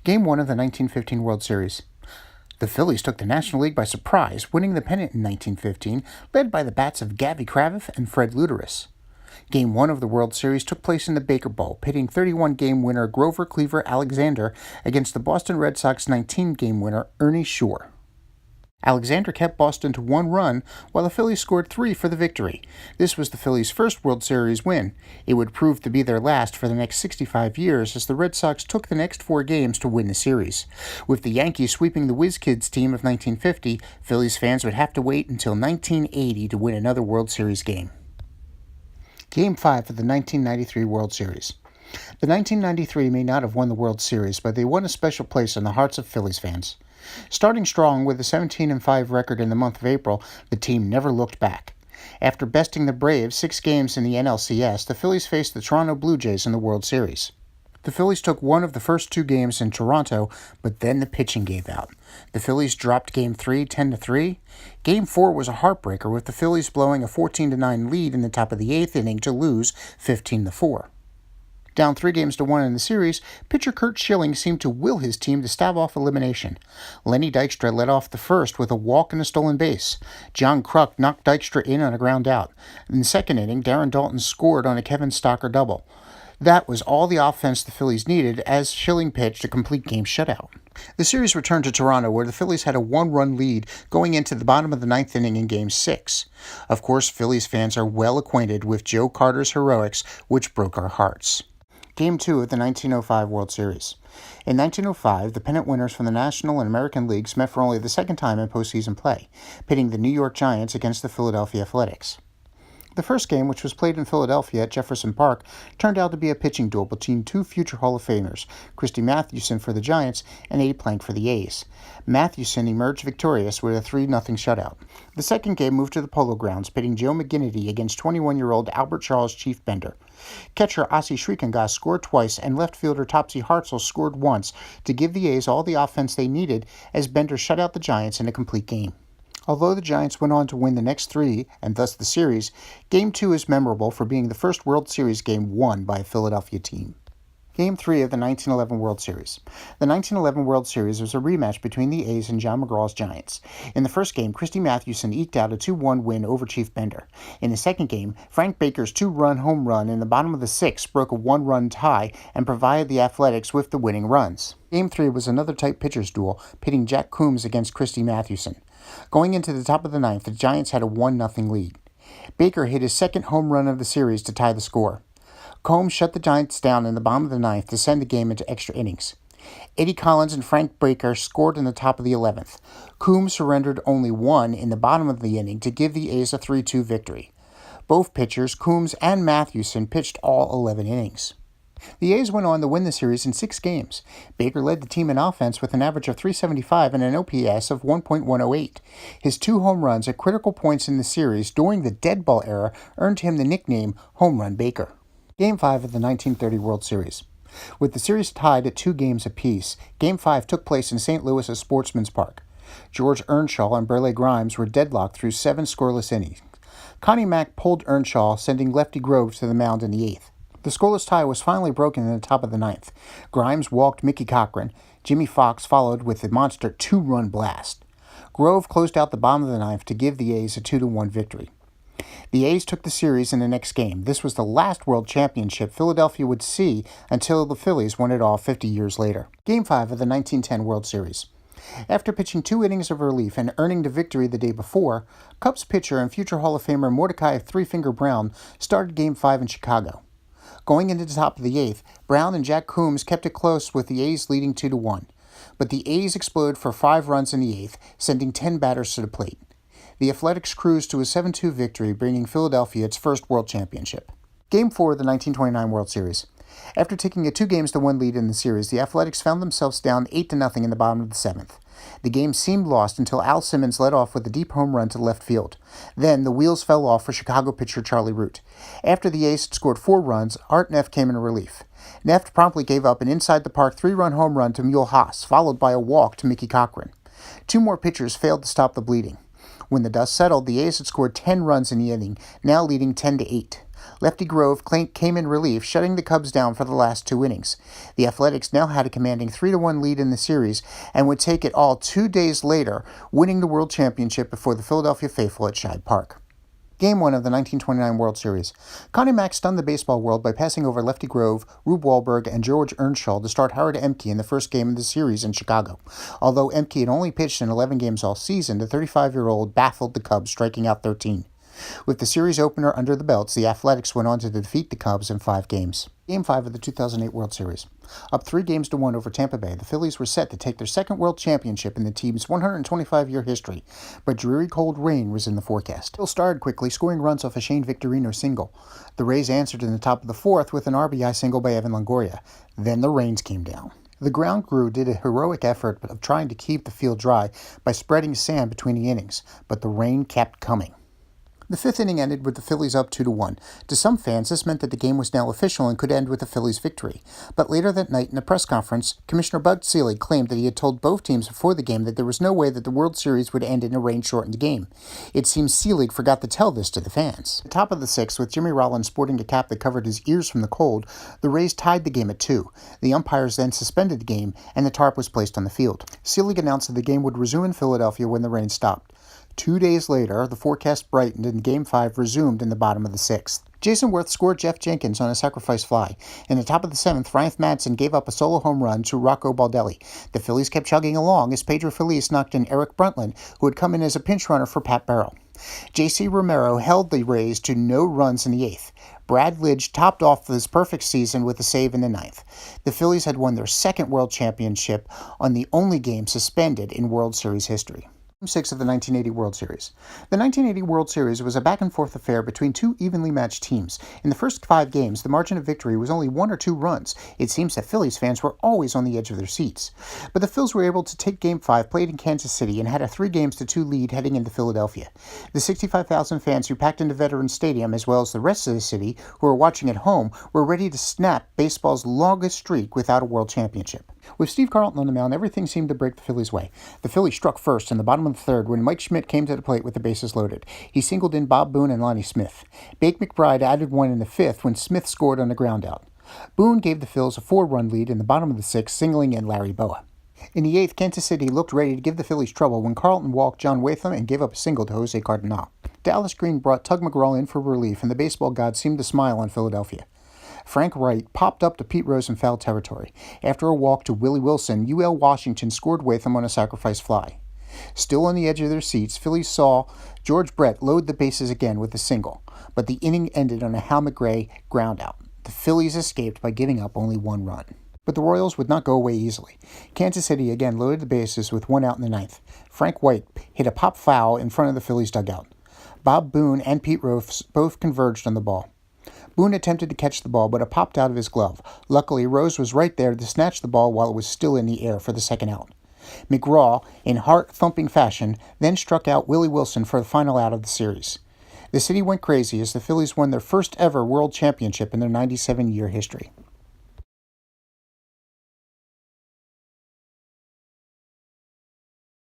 Game 1 of the 1915 World Series. The Phillies took the National League by surprise, winning the pennant in 1915, led by the bats of Gabby Kraviff and Fred Luderus. Game 1 of the World Series took place in the Baker Bowl, pitting 31-game winner Grover Cleaver Alexander against the Boston Red Sox 19-game winner Ernie Shore. Alexander kept Boston to 1 run, while the Phillies scored 3 for the victory. This was the Phillies' first World Series win. It would prove to be their last for the next 65 years, as the Red Sox took the next 4 games to win the series. With the Yankees sweeping the Whiz Kids team of 1950, Phillies fans would have to wait until 1980 to win another World Series game. Game 5 of the 1993 World Series. The 1993 may not have won the World Series, but they won a special place in the hearts of Phillies fans. Starting strong with a 17-5 record in the month of April, the team never looked back. After besting the Braves 6 games in the NLCS, the Phillies faced the Toronto Blue Jays in the World Series. The Phillies took one of the first 2 games in Toronto, but then the pitching gave out. The Phillies dropped Game 3 10-3. Game 4 was a heartbreaker, with the Phillies blowing a 14-9 lead in the top of the 8th inning to lose 15-4. Down 3-1 in the series, pitcher Curt Schilling seemed to will his team to stave off elimination. Lenny Dykstra led off the first with a walk and a stolen base. John Kruk knocked Dykstra in on a ground out. In the second inning, Darren Daulton scored on a Kevin Stocker double. That was all the offense the Phillies needed as Schilling pitched a complete game shutout. The series returned to Toronto, where the Phillies had a 1-run lead going into the bottom of the 9th inning in Game 6. Of course, Phillies fans are well acquainted with Joe Carter's heroics, which broke our hearts. Game 2 of the 1905 World Series. In 1905, the pennant winners from the National and American Leagues met for only the second time in postseason play, pitting the New York Giants against the Philadelphia Athletics. The first game, which was played in Philadelphia at Jefferson Park, turned out to be a pitching duel between 2 future Hall of Famers, Christy Mathewson for the Giants and Eddie Plank for the A's. Mathewson emerged victorious with a 3-0 shutout. The second game moved to the Polo Grounds, pitting Joe McGinnity against 21-year-old Albert Charles Chief Bender. Catcher Ozzie Srikangas scored twice, and left fielder Topsy Hartzell scored once to give the A's all the offense they needed as Bender shut out the Giants in a complete game. Although the Giants went on to win the next 3, and thus the series, Game 2 is memorable for being the first World Series game won by a Philadelphia team. Game 3 of the 1911 World Series. The 1911 World Series was a rematch between the A's and John McGraw's Giants. In the first game, Christy Mathewson eked out a 2-1 win over Chief Bender. In the second game, Frank Baker's 2-run home run in the bottom of the 6th broke a 1-run tie and provided the Athletics with the winning runs. Game 3 was another tight pitcher's duel, pitting Jack Coombs against Christy Mathewson. Going into the top of the 9th, the Giants had a 1-0 lead. Baker hit his second home run of the series to tie the score. Coombs shut the Giants down in the bottom of the 9th to send the game into extra innings. Eddie Collins and Frank Baker scored in the top of the 11th. Coombs surrendered only 1 in the bottom of the inning to give the A's a 3-2 victory. Both pitchers, Coombs and Mathewson, pitched all 11 innings. The A's went on to win the series in 6 games. Baker led the team in offense with an average of .375 and an OPS of 1.108. His 2 home runs at critical points in the series during the dead ball era earned him the nickname Home Run Baker. Game 5 of the 1930 World Series. With the series tied at 2 games apiece, Game 5 took place in St. Louis' Sportsman's Park. George Earnshaw and Burleigh Grimes were deadlocked through 7 scoreless innings. Connie Mack pulled Earnshaw, sending Lefty Grove to the mound in the 8th. The scoreless tie was finally broken in the top of the 9th. Grimes walked Mickey Cochran. Jimmy Fox followed with the monster 2-run blast. Grove closed out the bottom of the 9th to give the A's a 2-1 victory. The A's took the series in the next game. This was the last World Championship Philadelphia would see until the Phillies won it all 50 years later. Game 5 of the 1910 World Series. After pitching 2 innings of relief and earning the victory the day before, Cubs pitcher and future Hall of Famer Mordecai Three-Finger Brown started Game 5 in Chicago. Going into the top of the 8th, Brown and Jack Coombs kept it close with the A's leading 2-1. But the A's exploded for 5 runs in the 8th, sending 10 batters to the plate. The Athletics cruised to a 7-2 victory, bringing Philadelphia its first World Championship. Game 4 of the 1929 World Series. After taking a 2-1 lead in the series, the Athletics found themselves down 8-0 in the bottom of the 7th. The game seemed lost until Al Simmons led off with a deep home run to left field. Then the wheels fell off for Chicago pitcher Charlie Root. After the A's had scored 4 runs, Art Neff came in relief. Neff promptly gave up an inside-the-park 3-run home run to Mule Haas, followed by a walk to Mickey Cochran. 2 more pitchers failed to stop the bleeding. When the dust settled, the A's had scored 10 runs in the inning, now leading 10-8. Lefty Grove came in relief, shutting the Cubs down for the last 2 innings. The Athletics now had a commanding 3-1 lead in the series and would take it all 2 days later, winning the World Championship before the Philadelphia faithful at Shibe Park. Game 1 of the 1929 World Series. Connie Mack stunned the baseball world by passing over Lefty Grove, Rube Wahlberg, and George Earnshaw to start Howard Ehmke in the first game of the series in Chicago. Although Ehmke had only pitched in 11 games all season, the 35-year-old baffled the Cubs, striking out 13. With the series opener under the belts, the Athletics went on to defeat the Cubs in 5 games. Game 5 of the 2008 World Series. Up 3-1 over Tampa Bay, the Phillies were set to take their second World Championship in the team's 125-year history, but dreary cold rain was in the forecast. Phil started quickly, scoring runs off a Shane Victorino single. The Rays answered in the top of the 4th with an RBI single by Evan Longoria. Then the rains came down. The ground crew did a heroic effort of trying to keep the field dry by spreading sand between the innings, but the rain kept coming. The 5th inning ended with the Phillies up 2-1. To some fans, this meant that the game was now official and could end with the Phillies' victory. But later that night in a press conference, Commissioner Bud Selig claimed that he had told both teams before the game that there was no way that the World Series would end in a rain-shortened game. It seems Selig forgot to tell this to the fans. At the top of the 6th, with Jimmy Rollins sporting a cap that covered his ears from the cold, the Rays tied the game at 2. The umpires then suspended the game, and the tarp was placed on the field. Selig announced that the game would resume in Philadelphia when the rain stopped. 2 days later, the forecast brightened and Game 5 resumed in the bottom of the 6th. Jason Worth scored Jeff Jenkins on a sacrifice fly. In the top of the 7th, Ryan Madson gave up a solo home run to Rocco Baldelli. The Phillies kept chugging along as Pedro Feliz knocked in Eric Bruntlin, who had come in as a pinch runner for Pat Barrow. J.C. Romero held the Rays to no runs in the 8th. Brad Lidge topped off this perfect season with a save in the 9th. The Phillies had won their second World Championship on the only game suspended in World Series history. Game 6 of the 1980 World Series. The 1980 World Series was a back-and-forth affair between two evenly matched teams. In the first 5 games, the margin of victory was only 1 or 2 runs. It seems that Phillies fans were always on the edge of their seats. But the Phils were able to take Game 5, played in Kansas City, and had a 3-2 lead heading into Philadelphia. The 65,000 fans who packed into Veterans Stadium, as well as the rest of the city, who were watching at home, were ready to snap baseball's longest streak without a World Championship. With Steve Carlton on the mound, everything seemed to break the Phillies' way. The Phillies struck first in the bottom of the 3rd when Mike Schmidt came to the plate with the bases loaded. He singled in Bob Boone and Lonnie Smith. Bake McBride added one in the 5th when Smith scored on a groundout. Boone gave the Phils a 4-run lead in the bottom of the 6th, singling in Larry Boa. In the 8th, Kansas City looked ready to give the Phillies trouble when Carlton walked John Watham and gave up a single to Jose Cardinal. Dallas Green brought Tug McGraw in for relief, and the baseball gods seemed to smile on Philadelphia. Frank Wright popped up to Pete Rose in foul territory. After a walk to Willie Wilson, UL Washington scored Watham on a sacrifice fly. Still on the edge of their seats, Phillies saw George Brett load the bases again with a single, but the inning ended on a Hal McRae groundout. The Phillies escaped by giving up only 1 run. But the Royals would not go away easily. Kansas City again loaded the bases with 1 out in the 9th. Frank White hit a pop foul in front of the Phillies dugout. Bob Boone and Pete Rose both converged on the ball. Boone attempted to catch the ball, but it popped out of his glove. Luckily, Rose was right there to snatch the ball while it was still in the air for the 2nd out. McGraw, in heart-thumping fashion, then struck out Willie Wilson for the final out of the series. The city went crazy as the Phillies won their first ever World Championship in their 97-year history.